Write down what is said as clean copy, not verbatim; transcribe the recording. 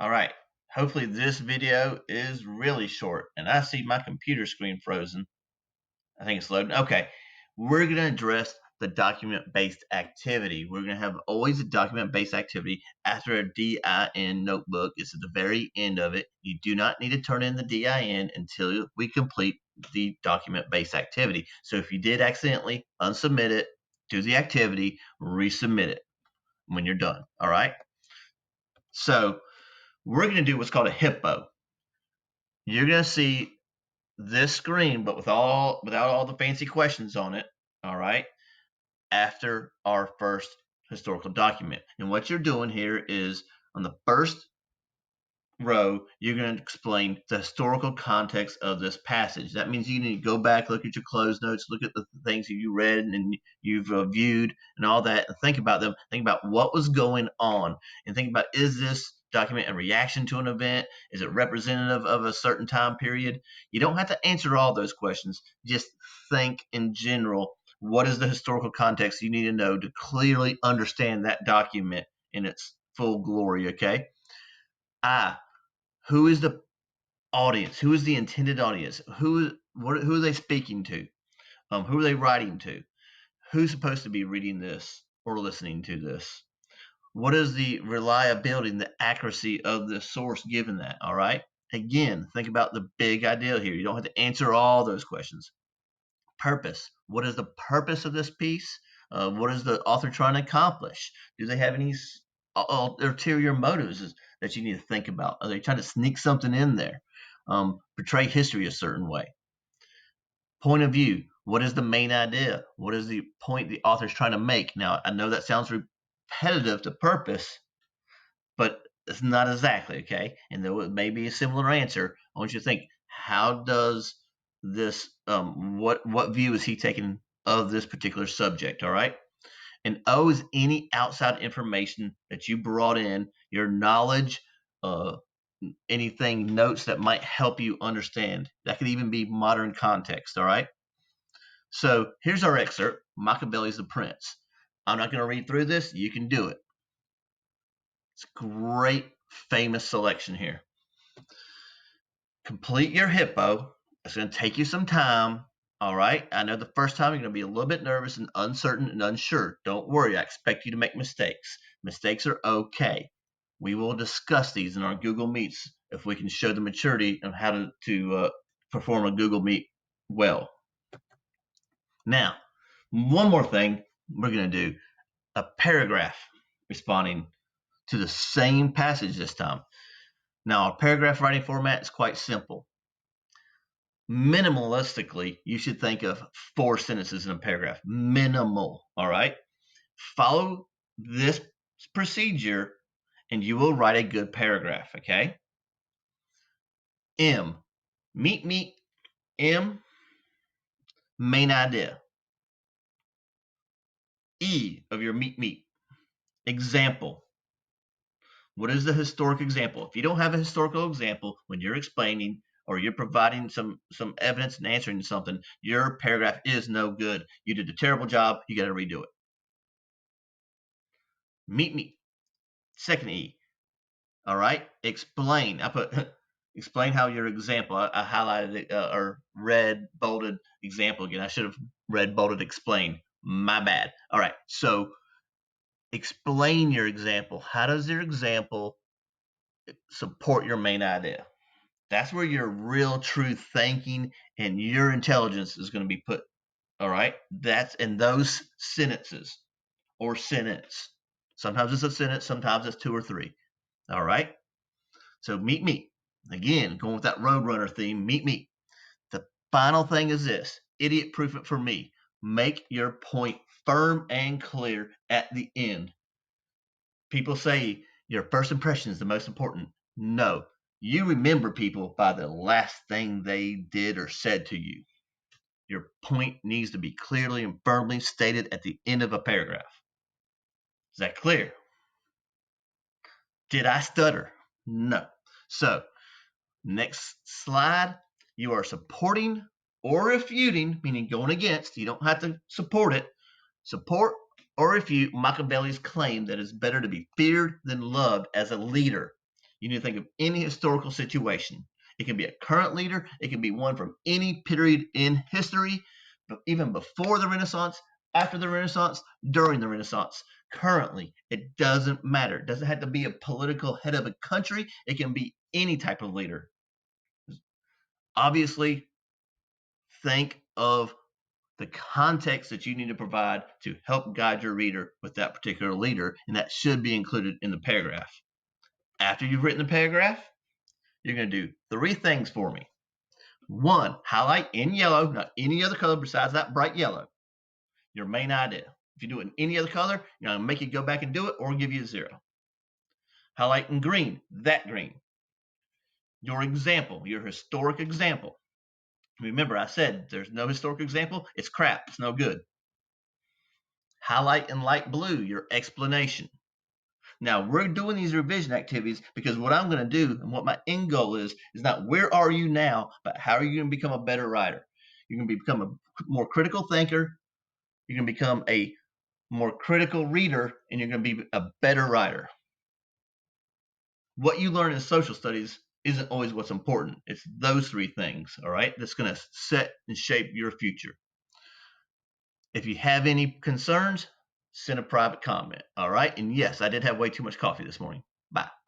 All right. Hopefully this video is really short. And I see my computer screen frozen. I think it's loading. Okay. We're going to address the document-based activity. We're going to have always a document-based activity after a DIN notebook. It's at the very end of it. You do not need to turn in the DIN until we complete the document-based activity. So if you did accidentally unsubmit it, do the activity, resubmit it when you're done. All right. So we're going to do what's called a hippo. You're going to see this screen, but without all the fancy questions on it. All right. After our first historical document. And what you're doing here is on the first row, you're going to explain the historical context of this passage. That means you need to go back, look at your closed notes, look at the things that you read and you've viewed and all that, and think about them. Think about what was going on, and think about, is this document a reaction to an event? Is it representative of a certain time period? You don't have to answer all those questions. Just think in general. What is the historical context you need to know to clearly understand that document in its full glory? Okay. Who is the audience? Who is the intended audience? Who are they speaking to? Who are they writing to? Who's supposed to be reading this or listening to this? What is the reliability and the accuracy of the source given that? All right. Again, think about the big idea here. You don't have to answer all those questions. Purpose. What is the purpose of this piece? What is the author trying to accomplish? Do they have any ulterior motives that you need to think about? Are they trying to sneak something in there? Portray history a certain way. Point of view. What is the main idea? What is the point the author's trying to make? Now, I know that sounds repetitive to purpose, but it's not exactly, okay? And there may be a similar answer. I want you to think, how does this, what view is he taking of this particular subject, all right? And O is any outside information that you brought in, your knowledge, anything, notes that might help you understand. That could even be modern context, all right? So here's our excerpt, Machiavelli's The Prince. I'm not going to read through this. You can do it. It's a great, famous selection here. Complete your hippo. It's going to take you some time. All right. I know the first time you're going to be a little bit nervous and uncertain and unsure. Don't worry. I expect you to make mistakes. Mistakes are okay. We will discuss these in our Google Meets if we can show the maturity of how to perform a Google Meet well. Now, one more thing we're going to do, a paragraph responding to the same passage this time. Now, a paragraph writing format is quite simple. Minimalistically, you should think of 4 sentences in a paragraph. Minimal, all right? Follow this procedure and you will write a good paragraph, okay? M, meet, M, main idea. E of your meet, example. What is the historic example? If you don't have a historical example when you're explaining or you're providing some evidence and answering something, your paragraph is no good. You did a terrible job. You got to redo it. Meet. Second E. All right. Explain. I put explain how your example. I highlighted it or red bolded example again. I should have red bolded explain. My bad. All right. So explain your example. How does your example support your main idea? That's where your real true thinking and your intelligence is going to be put. All right. That's in those sentences or sentence. Sometimes it's a sentence, sometimes it's 2 or 3. All right. So meet. Again, going with that Roadrunner theme, meet. The final thing is this, idiot proof it for me. Make your point firm and clear at the end. People say your first impression is the most important. No, you remember people by the last thing they did or said to you. Your point needs to be clearly and firmly stated at the end of a paragraph. Is that clear? Did I stutter? No. So, next slide, you are supporting or refuting, meaning going against. You don't have to support it. Support or refute Machiavelli's claim that it's better to be feared than loved as a leader. You need to think of any historical situation. It can be a current leader. It can be one from any period in history, but even before the Renaissance, after the Renaissance, during the Renaissance. Currently, it doesn't matter. It doesn't have to be a political head of a country. It can be any type of leader. Obviously, think of the context that you need to provide to help guide your reader with that particular leader, and that should be included in the paragraph. After you've written the paragraph, you're going to do 3 things for me. 1, highlight in yellow, not any other color besides that bright yellow, your main idea. If you do it in any other color, you're going to make you go back and do it or give you a 0. Highlight in green, that green. Your example, your historic example. Remember, I said there's no historic example. It's crap. It's no good. Highlight in light blue, your explanation. Now, we're doing these revision activities because what I'm going to do and what my end goal is not where are you now, but how are you going to become a better writer? You're going to become a more critical thinker. You're going to become a more critical reader, and you're going to be a better writer. What you learn in social studies isn't always what's important. It's those 3 things, all right, that's going to set and shape your future. If you have any concerns, send a private comment, all right? And yes, I did have way too much coffee this morning. Bye.